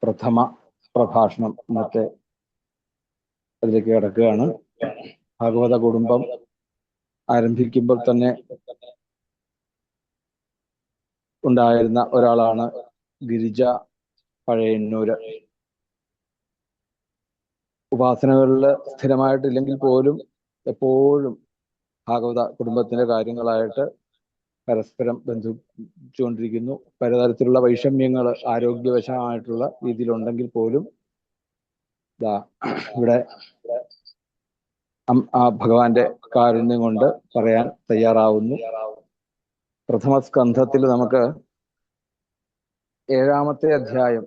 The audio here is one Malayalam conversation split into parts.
പ്രഥമ പ്രഭാഷണം ഇന്നത്തെ അതിലേക്ക് കിടക്കുകയാണ്. ഭാഗവത കുടുംബം ആരംഭിക്കുമ്പോൾ തന്നെ ഉണ്ടായിരുന്ന ഒരാളാണ് ഗിരിജ പഴയന്നൂര്. ഉപാസനകളിൽ സ്ഥിരമായിട്ടില്ലെങ്കിൽ പോലും എപ്പോഴും ഭാഗവത കുടുംബത്തിന്റെ കാര്യങ്ങളായിട്ട് പരസ്പരം ബന്ധിച്ചുകൊണ്ടിരിക്കുന്നു. പലതരത്തിലുള്ള വൈഷമ്യങ്ങൾ ആരോഗ്യവശമായിട്ടുള്ള രീതിയിലുണ്ടെങ്കിൽ പോലും ഇവിടെ ആ ഭഗവാന്റെ കാരുണ്യം കൊണ്ട് പറയാൻ തയ്യാറാവുന്നു. പ്രഥമ സ്കന്ധത്തിൽ നമുക്ക് 7-ാമത്തെ അധ്യായം,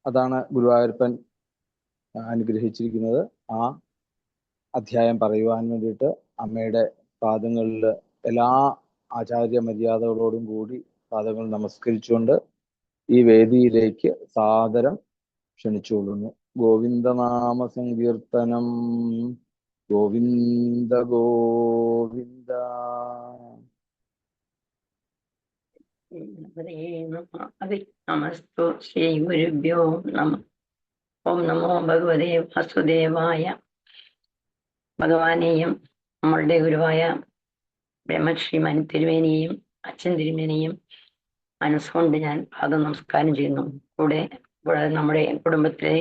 അതാണ് ഗുരുവായൂരപ്പൻ അനുഗ്രഹിച്ചിരിക്കുന്നത്. ആ അധ്യായം പറയുവാൻ വേണ്ടിയിട്ട് അമ്മയുടെ പാദങ്ങളിൽ എല്ലാ ആചാര്യ മര്യാദകളോടും കൂടി പാദങ്ങൾ നമസ്കരിച്ചുകൊണ്ട് ഈ വേദിയിലേക്ക് സാദരം ക്ഷണിച്ചുകൊള്ളുന്നു. ഗോവിന്ദനാമ സങ്കീർത്തനം. ഗോവിന്ദ ഗോവിന്ദ. നമസ്തു ശ്രീ ഗുരുഭ്യോ നമ. ഓം നമോ ഭഗവതേ വാസുദേവായ. ഭഗവാനെയും നമ്മളുടെ ഗുരുവായ ബ്രഹ്മശ്രീ തിരുമേനിയെയും അച്ഛൻ തിരുമേനിയും മനസ്സുകൊണ്ട് ഞാൻ പാദ നമസ്കാരം ചെയ്യുന്നു. കൂടാതെ നമ്മുടെ കുടുംബത്തിലെ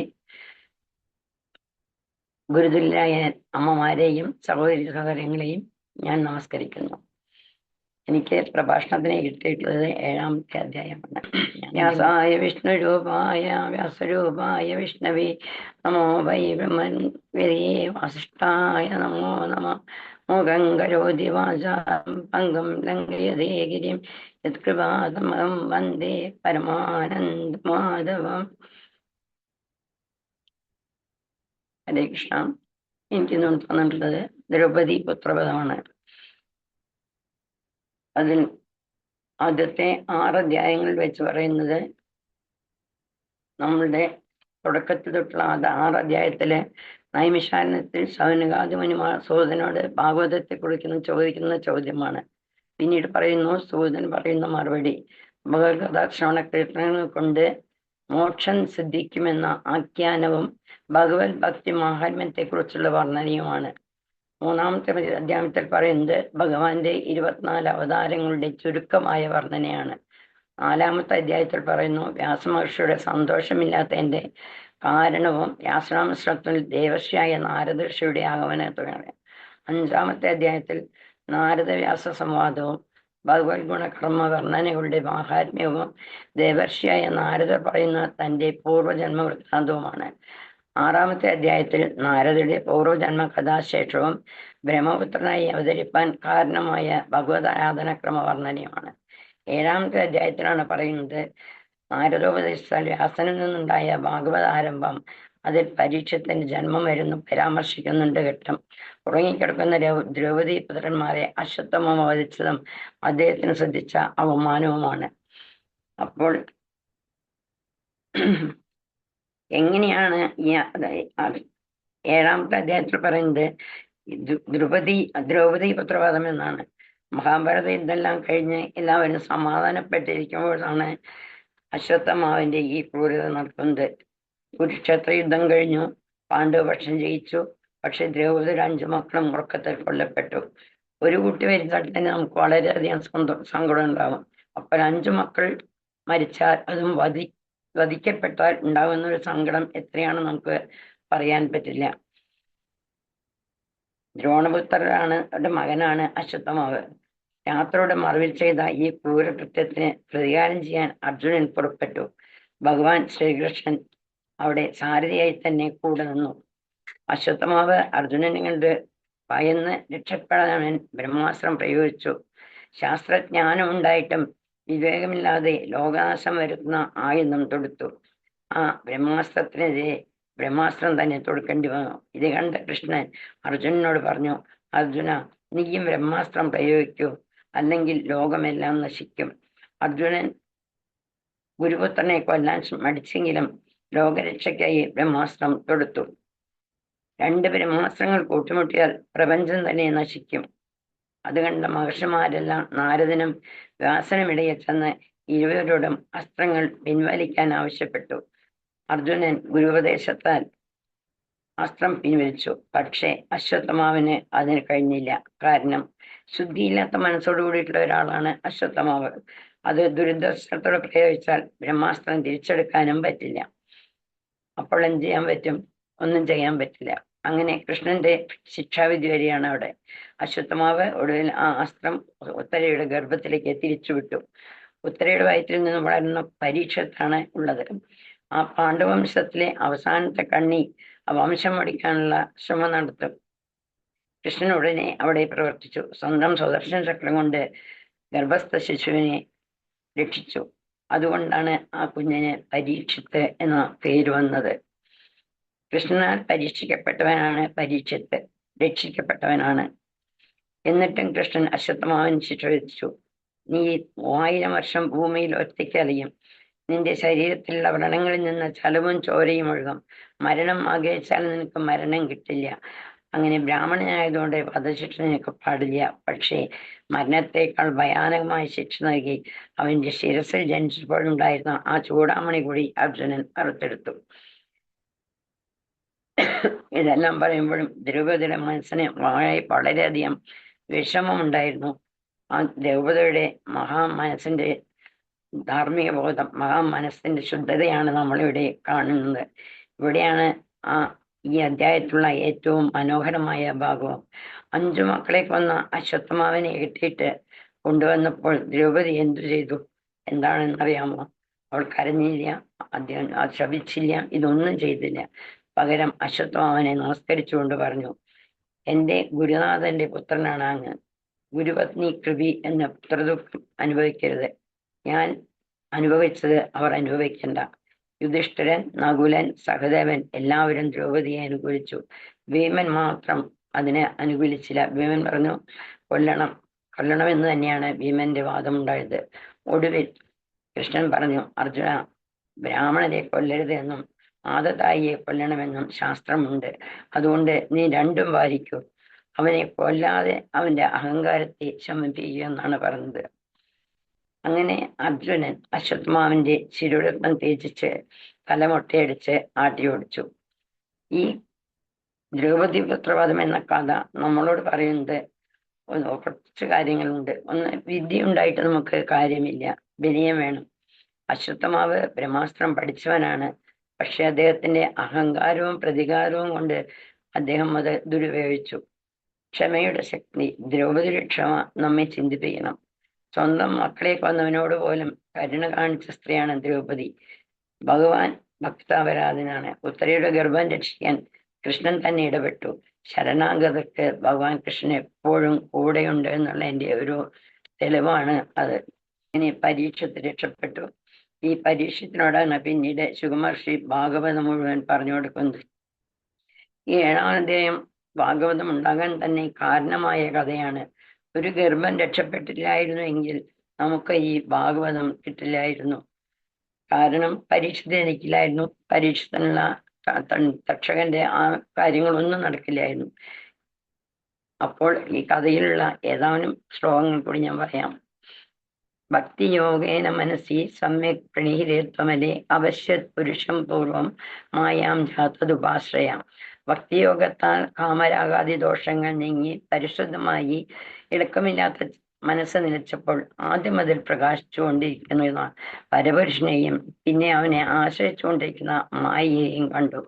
ഗുരുതുല്യായ അമ്മമാരെയും സഹോദരി സഹോദരങ്ങളെയും ഞാൻ നമസ്കരിക്കുന്നു. എനിക്ക് പ്രഭാഷണത്തിന് കിട്ടിയിട്ടുള്ളത് 7-ാമത്തെ അധ്യായമാണ്. വ്യാസായ വിഷ്ണുരൂപായ വ്യാസരൂപായ വിഷ്ണവേ നമോ വൈ ബ്രഹ്മവേ വാസിഷ്ഠായ നമോ നമ. മൂകം കരോതി വാചാം പങ്കം ലംഘയതേ ഗിരിം യത്കൃപാതമഹം വന്ദേ പരമാനന്ദമാധവം. ഹരേ കൃഷ്ണ. എനിക്ക് തന്നിട്ടുള്ളത് ദ്രൗപദി പുത്രവധമാണ്. അതിൽ ആദ്യത്തെ 6 അധ്യായങ്ങളിൽ വെച്ച് പറയുന്നത് നമ്മളുടെ തുടക്കത്തിൽ തൊട്ടുള്ള 6 അധ്യായത്തില് നൈമിഷാരണ്യത്തിൽ ശൗനകാദി മുനിമാർ സൂതനോട് ഭാഗവതത്തെ കുറിക്കുന്ന ചോദിക്കുന്ന ചോദ്യമാണ്. പിന്നീട് പറയുന്നു, സൂതൻ പറയുന്ന മറുപടി ഭഗവത്കഥാ ശ്രവണ കീർത്തനങ്ങൾ കൊണ്ട് മോക്ഷം സിദ്ധിക്കുമെന്ന ആഖ്യാനവും ഭഗവത് ഭക്തി മാഹാത്മ്യത്തെ കുറിച്ചുള്ള വർണ്ണനയുമാണ്. 3-ാമത്തെ അധ്യായത്തിൽ പറയുന്നത് ഭഗവാന്റെ 24 അവതാരങ്ങളുടെ ചുരുക്കമായ വർണ്ണനയാണ്. 4-ാമത്തെ അധ്യായത്തിൽ പറയുന്നു വ്യാസമഹർഷിയുടെ സന്തോഷമില്ലാത്തതിന്റെ കാരണവും വ്യാസനാമശ്രത്തിൽ ദേവർഷിയായ നാരദ ഋഷിയുടെ ആഗമനത്തോടെയാണ്. 5-ാമത്തെ അധ്യായത്തിൽ നാരദ വ്യാസ സംവാദവും ഭഗവത് ഗുണകർമ്മ വർണ്ണനകളുടെ മാഹാത്മ്യവും ദേവർഷിയായ നാരദർ പറയുന്ന തന്റെ പൂർവ്വജന്മ വൃത്താന്തവുമാണ്. 6-ാമത്തെ അധ്യായത്തിൽ നാരദയുടെ പൂർവ്വജന്മ കഥാശേഷവും ബ്രഹ്മപുത്രനായി അവതരിപ്പാൻ കാരണമായ ഭഗവത് ആരാധനക്രമ വർണ്ണനയുമാണ്. 7-ാമത്തെ അധ്യായത്തിലാണ് പറയുന്നത് നാരദോപദേശിച്ചാൽ വ്യാസനിൽ നിന്നുണ്ടായ ഭാഗവത ആരംഭം, അതിൽ പരീക്ഷത്തിന്റെ ജന്മം വരുന്നു പരാമർശിക്കുന്നുണ്ട് ഘട്ടം. ഉറങ്ങിക്കിടക്കുന്ന ദ്രൗപദി പുത്രന്മാരെ അശ്വത്ഥമാമ വധിച്ചതും അദ്ദേഹത്തിന് ശ്രദ്ധിച്ച അവമാനവുമാണ്. അപ്പോൾ എങ്ങനെയാണ് ഈ 7-ാമത്തെ അധ്യായത്തിൽ പറയുന്നത് ദ്രൗപദി പുത്രവാദം എന്നാണ്. മഹാഭാരത ഇതെല്ലാം കഴിഞ്ഞ് എല്ലാവരും സമാധാനപ്പെട്ടിരിക്കുമ്പോഴാണ് അശ്വത്ഥമാവിന്റെ ഈ ക്രൂരത നടക്കുന്നത്. കുരുക്ഷേത്ര യുദ്ധം കഴിഞ്ഞു, പാണ്ഡവപക്ഷം ജയിച്ചു. പക്ഷെ ദ്രൗപദിയുടെ 5 മക്കളും ഉറക്കത്തിൽ കൊല്ലപ്പെട്ടു. ഒരു കുട്ടി വരുത്താൽ തന്നെ നമുക്ക് വളരെയധികം സങ്കടം ഉണ്ടാകും. അപ്പോൾ 5 മക്കൾ മരിച്ചാൽ, അതും വധിക്കപ്പെട്ടാൽ ഉണ്ടാകുന്ന ഒരു സങ്കടം എത്രയാണ് നമുക്ക് പറയാൻ പറ്റില്ല. ദ്രോണപുത്രരാണ് അവരുടെ മകനാണ് അശ്വത്ഥമാവ്. രാത്രിയുടെ മറവിൽ ചെയ്ത ഈ ക്രൂരകൃത്യത്തിന് പ്രതികാരം ചെയ്യാൻ അർജുനൻ പുറപ്പെട്ടു. ഭഗവാൻ ശ്രീകൃഷ്ണൻ അവിടെ സാരഥിയായി തന്നെ കൂടെ നിന്നു. അശ്വത്ഥമാവ് അർജുനനെ കണ്ട് ഭയന്ന് രക്ഷപ്പെടാൻ ബ്രഹ്മാസ്ത്രം പ്രയോഗിച്ചു. ശാസ്ത്രജ്ഞാനം ഉണ്ടായിട്ടും വിവേകമില്ലാതെ ലോകനാശം വരുത്തുന്ന ആയുധം തൊടുത്തു. ആ ബ്രഹ്മാസ്ത്രത്തിനെതിരെ ബ്രഹ്മാസ്ത്രം തന്നെ തൊടുക്കേണ്ടി വന്നു. ഇത് കണ്ട കൃഷ്ണൻ അർജുനനോട് പറഞ്ഞു, അർജുന, നീയും ബ്രഹ്മാസ്ത്രം പ്രയോഗിക്കൂ, അല്ലെങ്കിൽ ലോകമെല്ലാം നശിക്കും. അർജുനൻ ഗുരുപുത്രനെ കൊല്ലാൻ മടിച്ചെങ്കിലും ലോകരക്ഷയ്ക്കായി ബ്രഹ്മാസ്ത്രം തൊടുത്തു. 2 ബ്രഹ്മാസ്ത്രങ്ങൾ കൂട്ടിമുട്ടിയാൽ പ്രപഞ്ചം തന്നെ നശിക്കും. അത് കണ്ട മഹർഷിമാരെല്ലാം നാരദനും വ്യാസനും ഇടയിൽ ചെന്ന് ഇരുവരോടും അസ്ത്രങ്ങൾ പിൻവലിക്കാൻ ആവശ്യപ്പെട്ടു. അർജുനൻ ഗുരുപദേശത്താൽ അസ്ത്രം പിൻവലിച്ചു. പക്ഷേ അശ്വത്ഥമാവിന് അതിന് കഴിഞ്ഞില്ല. കാരണം ശുദ്ധിയില്ലാത്ത മനസ്സോട് കൂടിയിട്ടുള്ള ഒരാളാണ് അശ്വത്ഥമാവ്. അത് ദുരിതാസ്ത്രത്തോടെ പ്രയോഗിച്ചാൽ ബ്രഹ്മാസ്ത്രം തിരിച്ചെടുക്കാനും പറ്റില്ല. അപ്പോൾ എന്ത് ചെയ്യാൻ പറ്റും? ഒന്നും ചെയ്യാൻ പറ്റില്ല. അങ്ങനെ കൃഷ്ണന്റെ ശിക്ഷാവിധി വരികയാണ് അവിടെ. അശ്വത്ഥമാവ് ഒടുവിൽ ആ അസ്ത്രം ഉത്തരയുടെ ഗർഭത്തിലേക്ക് തിരിച്ചുവിട്ടു. ഉത്തരയുടെ വയറ്റിൽ നിന്ന് വളരുന്ന പരീക്ഷത്താണ് ഉള്ളത്. ആ പാണ്ഡവംശത്തിലെ അവസാനത്തെ കണ്ണി ആ വംശം ഒടിക്കാനുള്ള ശ്രമം നടത്തും. കൃഷ്ണൻ ഉടനെ അവിടെ പ്രവർത്തിച്ചു. സ്വന്തം സുദർശന ചക്രം കൊണ്ട് ഗർഭസ്ഥ ശിശുവിനെ രക്ഷിച്ചു. അതുകൊണ്ടാണ് ആ കുഞ്ഞിന് പരീക്ഷിത്ത് എന്ന പേര് വന്നത്. കൃഷ്ണനാൽ പരീക്ഷിക്കപ്പെട്ടവനാണ് പരീക്ഷിത്ത്, രക്ഷിക്കപ്പെട്ടവനാണ്. എന്നിട്ടും കൃഷ്ണൻ അശ്വത്ഥമാവൻ ശിക്ഷ വിധിച്ചു. നീ 1000 വർഷം ഭൂമിയിൽ ഒറ്റയ്ക്ക് അലയും. നിന്റെ ശരീരത്തിലുള്ള വ്രണങ്ങളിൽ നിന്ന് ചലവും ചോരയും ഒഴുകും. മരണം ആഗ്രഹിച്ചാൽ നിനക്ക് മരണം കിട്ടില്ല. അങ്ങനെ ബ്രാഹ്മണനായതുകൊണ്ട് വധശിക്ഷ നിനക്ക് പാടില്ല. പക്ഷേ മരണത്തേക്കാൾ ഭയാനകമായ ശിക്ഷ നൽകി അവന്റെ ശിരസിൽ ജനിച്ചപ്പോഴുണ്ടായിരുന്ന ആ ചൂടാമണി കൂടി അർജുനൻ അറുത്തെടുത്തു. ഇതെല്ലാം പറയുമ്പോഴും ദ്രൗപദിയുടെ മനസ്സിന് വളരെയധികം വിഷമമുണ്ടായിരുന്നു. ആ ദ്രൗപദിയുടെ മനസ്സിന്റെ ധാർമ്മിക ബോധം, മനസ്സിന്റെ ശുദ്ധതയാണ് നമ്മളിവിടെ കാണുന്നത്. ഇവിടെയാണ് ഈ അധ്യായത്തിലുള്ള ഏറ്റവും മനോഹരമായ ഭാഗവും. 5 മക്കളെ കൊന്ന അശ്വത്ഥമാവിനെ കെട്ടിയിട്ട് കൊണ്ടുവന്നപ്പോൾ ദ്രൗപദി എന്തു ചെയ്തു എന്താണെന്നറിയാമോ? അവൾ കരഞ്ഞില്ല, അദ്ദേഹം ശപിച്ചില്ല, ഇതൊന്നും ചെയ്തില്ല. പകരം അശ്വത്ഥമാവനെ നമസ്കരിച്ചുകൊണ്ട് പറഞ്ഞു, എന്റെ ഗുരുനാഥന്റെ പുത്രനാണ് അങ്ങ്. ഗുരുപത്നി കൃപി എന്ന പുത്രദുഃഖം അനുഭവിക്കരുത്. ഞാൻ അനുഭവിച്ചത് അവർ അനുഭവിക്കണ്ട. യുധിഷ്ഠിരൻ, നകുലൻ, സഹദേവൻ എല്ലാവരും ദ്രൗപദിയെ അനുകൂലിച്ചു. ഭീമൻ മാത്രം അതിനെ അനുകൂലിച്ചില്ല. ഭീമൻ പറഞ്ഞു, കൊല്ലണമെന്ന് തന്നെയാണ് ഭീമന്റെ വാദമുണ്ടായത്. ഒടുവിൽ കൃഷ്ണൻ പറഞ്ഞു, അർജുന, ബ്രാഹ്മണരെ കൊല്ലരുത് എന്നും ആദതായിയെ കൊല്ലണമെന്നും ശാസ്ത്രമുണ്ട്. അതുകൊണ്ട് നീ രണ്ടും വാരിക്കൂ. അവനെ കൊല്ലാതെ അവന്റെ അഹങ്കാരത്തെ ശമിപ്പിക്കുക എന്നാണ് പറഞ്ഞത്. അങ്ങനെ അർജുനൻ അശ്വത്ഥമാവിന്റെ ശിരോരത്നം തേജിച്ച് തലമൊട്ടയടിച്ച് ആട്ടിയോടിച്ചു. ഈ ദ്രൗപദി പുത്രവധം എന്ന കഥ നമ്മളോട് പറയുന്നത് കുറച്ച് കാര്യങ്ങളുണ്ട്. ഒന്ന്, വിദ്യ ഉണ്ടായിട്ട് നമുക്ക് കാര്യമില്ല, വിനയം വേണം. അശ്വത്ഥമാവ് ബ്രഹ്മാസ്ത്രം പഠിച്ചവനാണ്. പക്ഷെ അദ്ദേഹത്തിന്റെ അഹങ്കാരവും പ്രതികാരവും കൊണ്ട് അദ്ദേഹം അത് ദുരുപയോഗിച്ചു. ക്ഷമയുടെ ശക്തി, ദ്രൗപദിയുടെ ക്ഷമ നമ്മെ ചിന്തിപ്പിക്കണം. സ്വന്തം മക്കളെ കൊന്നവനോട് പോലും കരുണ കാണിച്ച സ്ത്രീയാണ് ദ്രൗപദി. ഭഗവാൻ ഭക്താപരാധനാണ്. ഉത്തരയുടെ ഗർഭം രക്ഷിക്കാൻ കൃഷ്ണൻ തന്നെ ഇടപെട്ടു. ശരണാഗതർക്ക് ഭഗവാൻ കൃഷ്ണൻ എപ്പോഴും കൂടെയുണ്ട് എന്നുള്ള എൻ്റെ ഒരു തെളിവാണ് അത്. ഇനി പരീക്ഷത്ത് രക്ഷപ്പെട്ടു. ഈ പരീക്ഷത്തിനോടാണ് പിന്നീട് ശുകമഹർഷി ഭാഗവതം മുഴുവൻ പറഞ്ഞു കൊടുക്കുന്നത്. ഈ 7ാം അധ്യായം ഭാഗവതം ഉണ്ടാകാൻ തന്നെ കാരണമായ കഥയാണ്. ഒരു ഗർഭം രക്ഷപ്പെട്ടില്ലായിരുന്നു എങ്കിൽ നമുക്ക് ഈ ഭാഗവതം കിട്ടില്ലായിരുന്നു. കാരണം പരീക്ഷിത് ജനിക്കില്ലായിരുന്നു. പരീക്ഷത്തിനുള്ള തക്ഷകന്റെ ആ കാര്യങ്ങളൊന്നും നടക്കില്ലായിരുന്നു. അപ്പോൾ ഈ കഥയിലുള്ള ഏതാനും ശ്ലോകങ്ങൾ കൂടി ഞാൻ പറയാം. ഭക്തിയോഗേന മനസ്സി സമ്യക് പ്രണീരേത്വമലെ അവശ്യത് പുരുഷം പൂർവം മായാം ജാതതുപാശ്രയാം. ഭക്തിയോഗത്താൽ കാമരാഗാദി ദോഷങ്ങൾ നീങ്ങി പരിശുദ്ധമായി ഇളക്കമില്ലാത്ത മനസ്സ് നിലച്ചപ്പോൾ ആദ്യം അതിൽ പ്രകാശിച്ചുകൊണ്ടിരിക്കുന്ന പരപുരുഷനെയും പിന്നെ അവനെ ആശ്രയിച്ചുകൊണ്ടിരിക്കുന്ന മായയെയും കണ്ടു.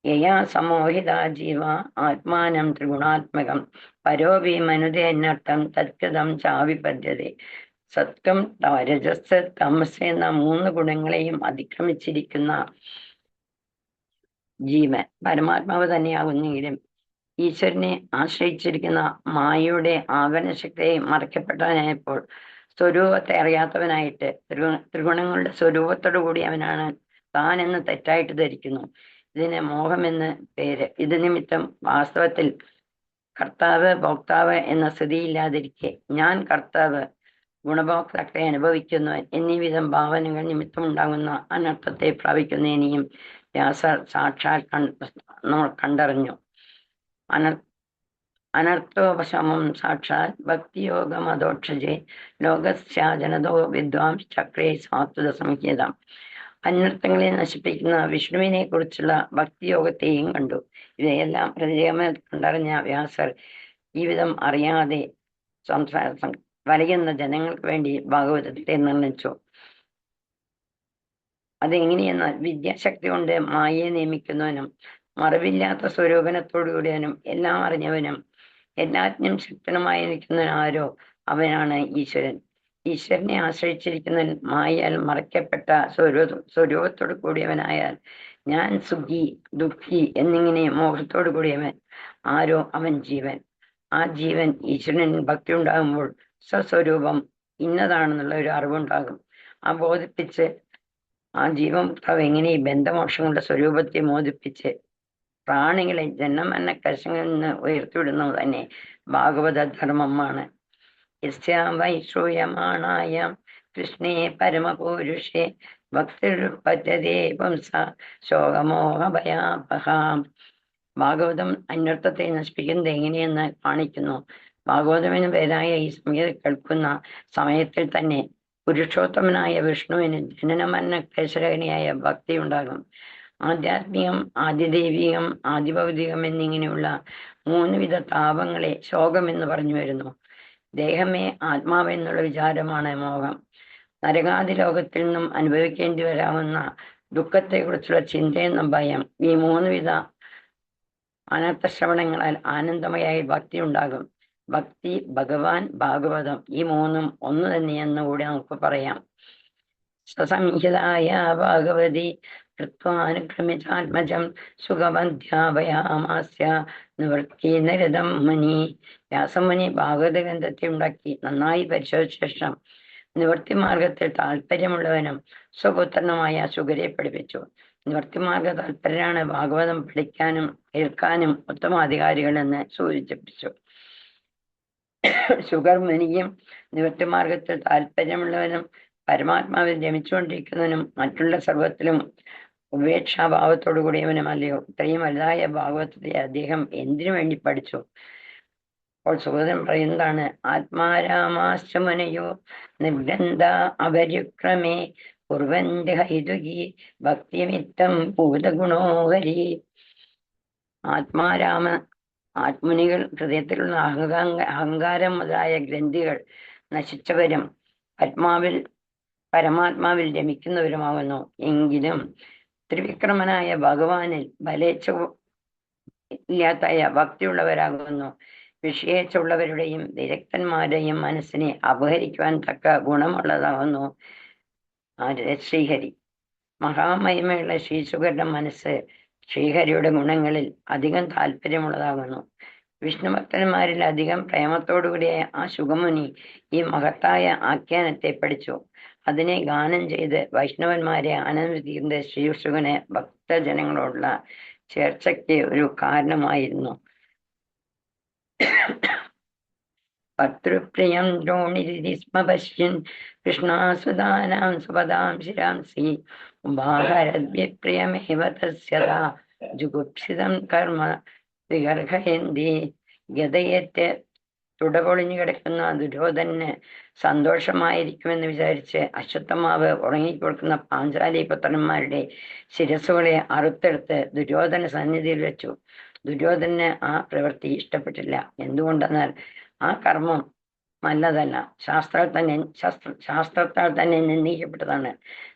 യയാ സമോഹിത ജീവ ആത്മാനം ത്രിഗുണാത്മകം പരോപി മനുതേനർത്ഥം തത്കൃതം ചാവിപദ്ധ്യതേ. സത്വം, രജസ്, തമസ് എന്ന 3 ഗുണങ്ങളെയും അതിക്രമിച്ചിരിക്കുന്ന ജീവൻ പരമാത്മാവ് തന്നെയാകുന്നെങ്കിലും ഈശ്വരനെ ആശ്രയിച്ചിരിക്കുന്ന മായയുടെ ആവരണശക്തിയെ മറയ്ക്കപ്പെട്ടവനായപ്പോൾ സ്വരൂപത്തെ അറിയാത്തവനായിട്ട് ത്രിഗുണങ്ങളുടെ സ്വരൂപത്തോടു കൂടി അവനാണ് താൻ എന്ന് തെറ്റായിട്ട് ധരിക്കുന്നു. ഇതിന് മോഹമെന്ന് പേര്. ഇത് നിമിത്തം വാസ്തവത്തിൽ കർത്താവ് ഭോക്താവ് എന്ന സ്ഥിതിയില്ലാതിരിക്കെ ഞാൻ കർത്താവ് ഗുണഭോക്താക്കളെ അനുഭവിക്കുന്നു എന്നീ വിധം ഭാവനകൾ നിമിത്തമുണ്ടാകുന്ന അനർത്ഥത്തെ പ്രാപിക്കുന്നതിനെയും വ്യാസർ സാക്ഷാൽ നമ്മൾ കണ്ടറിഞ്ഞു. അനർത്ഥോപശമം സാക്ഷാൽ ഭക്തിയോഗം അധോക്ഷജേ ലോകസ്യാജനതോ വിദ്വാംസ് ചക്രേ സാത്വത സംഹിതം. അന്വർത്ഥങ്ങളെ നശിപ്പിക്കുന്ന വിഷ്ണുവിനെ കുറിച്ചുള്ള ഭക്തിയോഗത്തെയും കണ്ടു. ഇവയെല്ലാം ഹൃദയമേൽ കണ്ടറിഞ്ഞ വ്യാസർ ഈ വിധം അറിയാതെ വലയുന്ന ജനങ്ങൾക്ക് വേണ്ടി ഭാഗവതത്തെ നിർണയിച്ചു. അതെങ്ങനെയെന്നാൽ വിദ്യാശക്തി കൊണ്ട് മായയെ നിയമിക്കുന്നവനും മറവില്ലാത്ത സ്വരൂപനത്തോടുകൂടിയവനും എല്ലാം അറിഞ്ഞവനും എല്ലാറ്റിനും ശക്തനുമായി നിൽക്കുന്നവൻ ആരോ അവനാണ് ഈശ്വരൻ. ഈശ്വരനെ ആശ്രയിച്ചിരിക്കുന്നവൻ മായയാൽ മറയ്ക്കപ്പെട്ട സ്വരൂപത്തോടു കൂടിയവനായാൽ ഞാൻ സുഖി ദുഃഖി എന്നിങ്ങനെ മോഹത്തോടു കൂടിയവൻ ആരോ അവൻ ജീവൻ. ആ ജീവൻ ഈശ്വരനിൽ ഭക്തി ഉണ്ടാകുമ്പോൾ സ്വസ്വരൂപം ഇന്നതാണെന്നുള്ള ഒരു അറിവുണ്ടാകും. ആ ബോധിപ്പിച്ച് ആ ജീവമുക്താവ് എങ്ങനെ ഈ ബന്ധമോക്ഷങ്ങളുടെ സ്വരൂപത്തെ മോദിപ്പിച്ച് പ്രാണികളെ ജന്മമരണ കശങ്ങളിൽ നിന്ന് ഉയർത്തിവിടുന്നത് തന്നെ ഭാഗവത ധർമ്മമാണ്. യസ്യാവൈശ്രൂയമാണായ കൃഷ്ണേ പരമപുരുഷേ ഭക്തിരുപദ്യതേ പുംസ ശോകമോഹഭയാപഹാം. ഭാഗവതം അന്വർത്ഥത്തെ നശിപ്പിക്കുന്നത് എങ്ങനെയെന്ന് കാണിക്കുന്നു. ഭാഗവതമെന്ന് പേരായ ഈ സംഗീത കേൾക്കുന്ന സമയത്തിൽ തന്നെ പുരുഷോത്തമനായ വിഷ്ണുവിന് ജനനമരണ ക്ലേശരഹിതയായ ഭക്തി ഉണ്ടാകും. ആധ്യാത്മികം, ആദിദൈവികം, ആദിഭൗതികം എന്നിങ്ങനെയുള്ള 3 വിധ താപങ്ങളെ ശോകം എന്ന് പറഞ്ഞു വരുന്നു. ദേഹമേ ആത്മാവെന്നുള്ള വിചാരമാണ് മോഹം. നരകാദി ലോകത്തിൽ നിന്നും അനുഭവിക്കേണ്ടി വരാവുന്ന ദുഃഖത്തെക്കുറിച്ചുള്ള ചിന്തയെന്ന ഭയം. ഈ 3 വിധ അനർത്ഥ ശ്രവണങ്ങളാൽ ആനന്ദമയായി ഭക്തി ഉണ്ടാകും. ഭക്തി, ഭഗവാൻ, ഭാഗവതം ഈ 3ഉം ഒന്ന് തന്നെയെന്ന് കൂടി നമുക്ക് പറയാം. സസംഹിതായ ഭാഗവതി കൃത്വാനുക്രമിച്ചാത്മജം സുഖമധ്യാപയാമാസ്യ നിവൃത്തി നരദം മുനി. വ്യാസമുനി ഭാഗവത ഗ്രന്ഥത്തെ ഉണ്ടാക്കി നന്നായി പരിശോധിച്ച ശേഷം നിവൃത്തി മാർഗത്തിൽ താല്പര്യമുള്ളവനും സ്വപുത്രനുമായ സുഗരെ പഠിപ്പിച്ചു. നിവൃത്തിമാർഗ താല്പര്യരാണ് ഭാഗവതം പഠിക്കാനും കേൾക്കാനും ഉത്തമാധികാരികളെന്ന് സൂചിപ്പിച്ചു. സുഗർ മുനിയും നിവൃത്തിമാർഗത്തിൽ താല്പര്യമുള്ളവനും പരമാത്മാവിൽ രമിച്ചുകൊണ്ടിരിക്കുന്നവനും മറ്റുള്ള സർവത്തിലും ഉപേക്ഷാഭാവത്തോടു കൂടിയവനുമല്ലയോ? ഇത്രയും വലുതായ ഭാഗവതത്തെ അദ്ദേഹം എന്തിനു വേണ്ടി പഠിച്ചു? അപ്പോൾ സുഗതൻ പറയുന്നതാണ്, ആത്മാരാമാശ്രമനയോ നിർഗ്രന്ഥ അപര്യുക്രമേ കുർവന്തി ഹൈതുകി ഭക്തിമിത്തം ഭൂതഗുണോഹരി. ആത്മുനികൾ ഹൃദയത്തിലുള്ള അഹങ്കാരം മുതലായ ഗ്രന്ഥികൾ നശിച്ചവരും പരമാത്മാവിൽ രമിക്കുന്നവരുമാകുന്നു. എങ്കിലും ത്രിവിക്രമനായ ഭഗവാനിൽ ബലേച്ഛ ഇല്ലാത്തായ ഭക്തിയുള്ളവരാകുന്നു. വിഷയേച്ഛുള്ളവരുടെയും വിരക്തന്മാരുടെയും മനസ്സിനെ അപഹരിക്കുവാൻ തക്ക ഗുണമുള്ളതാകുന്നു ശ്രീഹരി. മഹാമഹിമയുള്ള ശ്രീശുഖരുടെ മനസ്സ് ശ്രീഹരിയുടെ ഗുണങ്ങളിൽ അധികം താല്പര്യമുള്ളതാകുന്നു. വിഷ്ണുഭക്തന്മാരിൽ അധികം പ്രേമത്തോടുകൂടിയ ആ ശുഖമുനി ഈ മഹത്തായ ആഖ്യാനത്തെ പഠിച്ചു. അതിനെ ഗാനം ചെയ്ത് വൈഷ്ണവന്മാരെ ആനന്ദിക്കുന്നത് ശ്രീശുഖന് ഭക്തജനങ്ങളോടുള്ള ചേർച്ചയ്ക്ക് ഒരു കാരണമായിരുന്നു. ഭർതൃപ്രിയം ദ്രോണിരിതി സ്മ പശ്യൻ കൃഷ്ണാസുതാനാം സുപദാം ശിരാംസി ഉപാഹരദ്വിപ്രിയമേവ തസ്യതാ ജുഗുപ്സിതം കർമ്മ വിഗർഹയന്തി. ഗതയേറ്റ് തുടപൊളിഞ്ഞു കിടക്കുന്ന ദുര്യോധനന് സന്തോഷമായിരിക്കുമെന്ന് വിചാരിച്ച് അശ്വത്ഥമാവ് ഉറങ്ങിക്കൊടുക്കുന്ന പാഞ്ചാലി പുത്രന്മാരുടെ ശിരസ്സുകളെ അറുത്തെടുത്ത് ദുര്യോധന സന്നിധിയിൽ വെച്ചു. ദുര്യോധനന് ആ പ്രവൃത്തി ഇഷ്ടപ്പെട്ടില്ല. എന്തുകൊണ്ടെന്നാൽ ആ കർമ്മം നല്ലതല്ല, ശാസ്ത്രത്താൽ തന്നെ നിന്ദിക്കപ്പെട്ടതാണ്.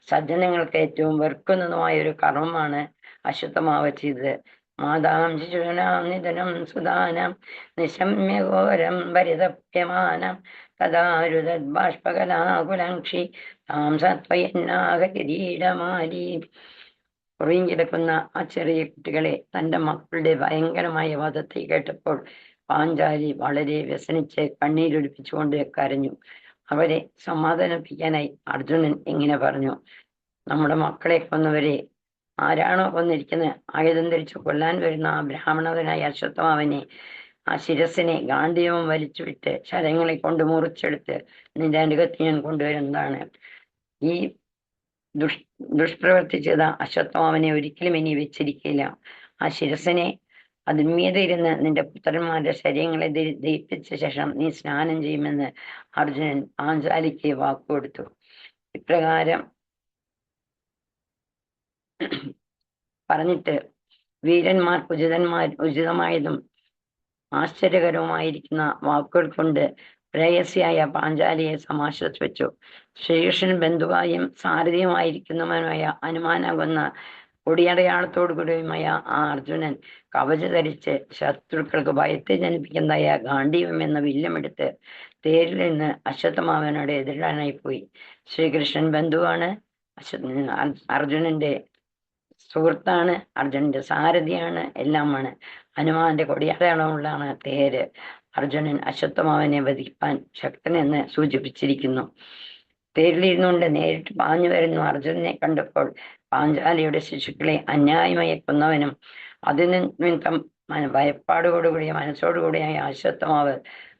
സജ്ജനങ്ങൾക്ക് ഏറ്റവും വെറുക്കുന്നതുമായ ഒരു കർമ്മമാണ് അശ്വത്ഥമാവ് ചെയ്തത്. മാതാം ശിശുനാം നിധനം സുദാനം നിശമ്യഘോരം പരിതപ്യമാനം തദാരുതദ്ബാഷ്പകലാകുലംക്ഷി താം സത്വയന്നാഗ കിരീടമാലി. ഉറങ്ങിക്കിടക്കുന്ന ആ ചെറിയ കുട്ടികളെ തൻ്റെ മക്കളുടെ ഭയങ്കരമായ വധത്തെ കേട്ടപ്പോൾ പാഞ്ചാലി വളരെ വ്യസനിച്ച് കണ്ണീരൊലിപ്പിച്ചുകൊണ്ട് കരഞ്ഞു. അവരെ സമാധാനിപ്പിക്കാനായി അർജുനൻ ഇങ്ങനെ പറഞ്ഞു, നമ്മുടെ മക്കളെ കൊന്നവരെ ആരാണോ കൊന്നിരിക്കുന്നത് ആയുധം ധരിച്ച് കൊല്ലാൻ വരുന്ന ആ ബ്രാഹ്മണനായ അശ്വത്ഥമാവനെ ആ ശിരസിനെ ഗാന്ഡീവം വലിച്ചുവിട്ട് ശരങ്ങളെ കൊണ്ട് മുറിച്ചെടുത്ത് നിന്റെ അനുഗത്ത് ഞാൻ കൊണ്ടുവരുന്നതാണ്. ഈ ദുഷ്പ്രവൃത്തി ചെയ്ത അശ്വത്ഥമാവനെ ഒരിക്കലും ഇനി വെച്ചിരിക്കില്ല. ആ ശിരസിനെ അതിന്മീതെ ഇരുന്ന് നിന്റെ പുത്രന്മാരുടെ ശരീരങ്ങളെ ദഹിപ്പിച്ച ശേഷം നീ സ്നാനം ചെയ്യുമെന്ന് അർജുനൻ പാഞ്ചാലിക്ക് വാക്കുകൊടുത്തു. ഇപ്രകാരം പറഞ്ഞിട്ട് വീരന്മാർക്ക് ഉചിതമായതും ആശ്ചര്യകരവുമായിരിക്കുന്ന വാക്കുകൾ കൊണ്ട് പ്രേയസിയായ പാഞ്ചാലിയെ സമാശ്വസിപ്പിച്ചു. ശ്രീകൃഷ്ണൻ ബന്ധുവായും സാരഥിയുമായിരിക്കുന്നവനുമായ ഹനുമാനാകുന്ന കൊടിയടയാളത്തോടുകൂടിയുമായ ആ അർജുനൻ കവച ധരിച്ച് ശത്രുക്കൾക്ക് ഭയത്തെ ജനിപ്പിക്കുന്നതായ ഗാണ്ഡീവം എന്ന വില്ലുമെടുത്ത് തേരിൽ നിന്ന് അശ്വത്ഥമാവനോട് എതിരിടാനായി പോയി. ശ്രീകൃഷ്ണൻ ബന്ധുവാണ്, അർജുനന്റെ സുഹൃത്താണ്, അർജുനന്റെ സാരഥിയാണ്, എല്ലാമാണ്. ഹനുമാന്റെ കൊടിയടയാളമുള്ളതാണ് തേര്. അർജുനൻ അശ്വത്ഥമാവനെ വധിപ്പാൻ ശക്തനെന്ന് സൂചിപ്പിച്ചിരിക്കുന്നു. തേരിലിരുന്നുകൊണ്ട് നേരിട്ട് പാഞ്ഞു വരുന്നു അർജുനനെ കണ്ടപ്പോൾ പാഞ്ചാലിയുടെ ശിശുക്കളെ അന്യായമായി കൊന്നവനും അതിന് നിമിത്തം ഭയപ്പാടോടുകൂടിയ മനസ്സോടുകൂടിയായ അശ്വത്ഥമാവ്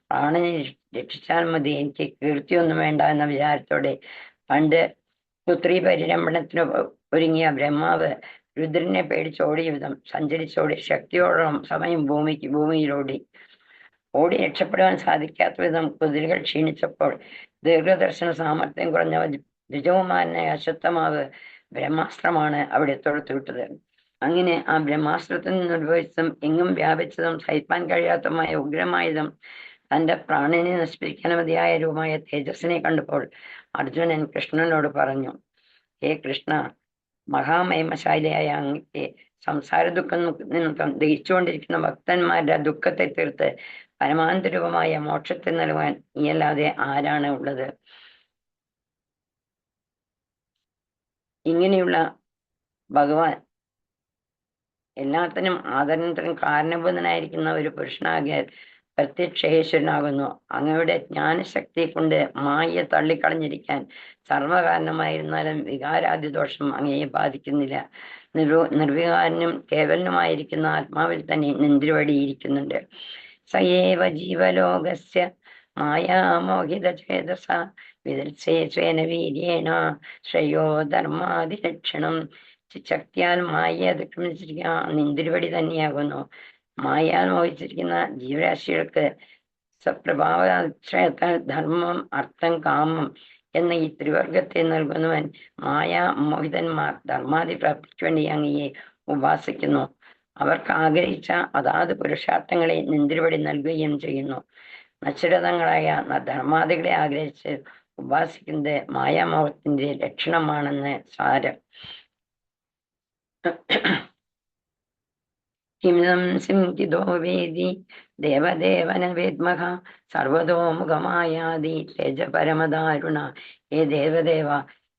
പ്രാണനെ രക്ഷിച്ചാൽ മതി, എനിക്ക് കീർത്തിയൊന്നും വേണ്ട എന്ന വിചാരത്തോടെ പണ്ട് പുത്രി പരിരംഭണത്തിന് ഒരുങ്ങിയ ബ്രഹ്മാവ് രുദ്രനെ പേടിച്ചോടിയ വിധം സഞ്ചരിച്ചോടി ശക്തിയോളം സമയം ഭൂമിയിലോടി. ഓടി രക്ഷപ്പെടുവാൻ സാധിക്കാത്ത വിധം കുതിരകൾ ക്ഷീണിച്ചപ്പോൾ ദീർഘദർശന സാമർഥ്യം കുറഞ്ഞ ദ്വിജകുമാരനായ അശ്വത്ഥമാവ് ബ്രഹ്മാസ്ത്രമാണ് അവിടെ തൊടുത്തുവിട്ടത്. അങ്ങനെ ആ ബ്രഹ്മാസ്ത്രത്തിൽ നിന്നുദ്ഭവിച്ചതും എങ്ങും വ്യാപിച്ചതും സഹിപ്പാൻ കഴിയാത്തതുമായ ഉഗ്രമായതും തന്റെ പ്രാണനെ നശിപ്പിക്കാൻ മതിയായ രൂപമായ തേജസ്സിനെ കണ്ടപ്പോൾ അർജുനൻ കൃഷ്ണനോട് പറഞ്ഞു, ഹേ കൃഷ്ണ, മഹാമഹിമശാലിയായ അങ്ങക്ക് സംസാര ദുഃഖം നിമിത്തം ദഹിച്ചുകൊണ്ടിരിക്കുന്ന ഭക്തന്മാരുടെ ദുഃഖത്തെ തീർത്ത് പരമാന്തരൂപമായ മോക്ഷത്തെ നൽകാൻ നീയല്ലാതെ ആരാണ് ഉള്ളത്? ഇങ്ങനെയുള്ള ഭഗവാൻ എല്ലാത്തിനും ആദരണത്തിനും കാരണഭൂതനായിരിക്കുന്ന ഒരു പുരുഷനാകിയാൽ പ്രത്യക്ഷേശ്വരനാകുന്നു. അങ്ങയുടെ ജ്ഞാനശക്തി കൊണ്ട് മായയെ തള്ളിക്കളഞ്ഞിരിക്കാൻ സർവകാരണമായിരുന്നാലും വികാരാദിദോഷം അങ്ങയെ ബാധിക്കുന്നില്ല. നിർവികാരനും കേവലനുമായിരിക്കുന്ന ആത്മാവിൽ തന്നെ നിന്ദ്രവടിയിരിക്കുന്നുണ്ട്. സയേവ ജീവലോകസ്യ മായാമോഹിത ചേതസ വിദൽസേ സ്വേന വീര്യേണ ശ്രേയോ ധർമാതിലക്ഷണം. ശക്തിയാൽ മായയെ അതിക്രമിച്ചിരിക്കുന്ന നിന്തിരുവടി തന്നെയാകുന്നു. മായാൽ മോഹിച്ചിരിക്കുന്ന ജീവരാശികൾക്ക് സ്വപ്രഭാവാശ്രയത്താൽ ധർമ്മം, അർത്ഥം, കാമം എന്ന ഈ ത്രിവർഗത്തെ നൽകുന്നവൻ മായാ മോഹിതന്മാർ ധർമാദി പ്രാപ്തിക്ക് വേണ്ടി അങ്ങയെ ഉപാസിക്കുന്നു. അവർക്ക് ആഗ്രഹിച്ച അതാത് പുരുഷാർത്ഥങ്ങളെ നിന്തിരുവടി നൽകുകയും ചെയ്യുന്നു. നശ്വരതങ്ങളായ ധർമാദികളെ ആഗ്രഹിച്ച് ഉപാസിക്കുന്നത് മായാമോഹത്തിന്റെ ലക്ഷണമാണെന്ന് സാരം. കിംനം സിംഹിതോ വേദി ദേവദേവന വേദ്മഹ സർവതോമുഖമായാതി തേജ പരമദാരുണ. ഏ ദേവദേവ,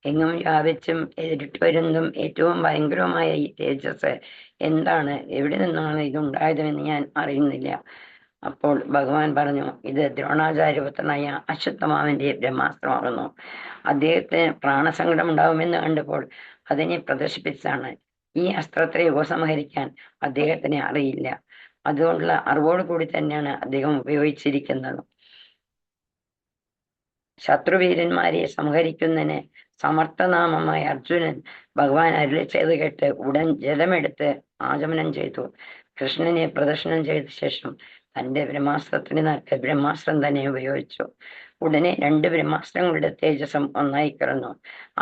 എങ്ങും വ്യാപിച്ചും എതിരിട്ട് വരുന്നതും ഏറ്റവും ഭയങ്കരവുമായ ഈ തേജസ് എന്താണ്? എവിടെ നിന്നാണ് ഇതുണ്ടായതെന്ന് ഞാൻ അറിയുന്നില്ല. അപ്പോൾ ഭഗവാൻ പറഞ്ഞു, ഇത് ദ്രോണാചാര്യപുത്രനായ അശ്വത്ഥമാവന്റെ ബ്രഹ്മാസ്ത്രമാകുന്നു. അദ്ദേഹത്തിന് പ്രാണസങ്കടം ഉണ്ടാവുമെന്ന് കണ്ടപ്പോൾ അതിനെ പ്രദർശിപ്പിച്ചാണ്. ഈ അസ്ത്രത്തെ ഉപസംഹരിക്കാൻ അദ്ദേഹത്തിന് അറിയില്ല. അതുകൊണ്ടുള്ള അറിവോട് കൂടി തന്നെയാണ് അദ്ദേഹം ഉപയോഗിച്ചിരിക്കുന്നത്. ശത്രുവീരന്മാരെ സംഹരിക്കുന്നതിന് സമർത്ഥനാമമായ അർജുനൻ ഭഗവാൻ അരുളി ചെയ്ത് കേട്ട് ഉടൻ ജലമെടുത്ത് ആചമനം ചെയ്തു. കൃഷ്ണനെ പ്രദർശനം ചെയ്ത ശേഷം തന്റെ ബ്രഹ്മാസ്ത്രത്തിന് നേർക്ക് ബ്രഹ്മാസ്ത്രം തന്നെ ഉപയോഗിച്ചു. ഉടനെ 2 ബ്രഹ്മാസ്ത്രങ്ങളുടെ തേജസ്സം ഒന്നായി കിടന്നു.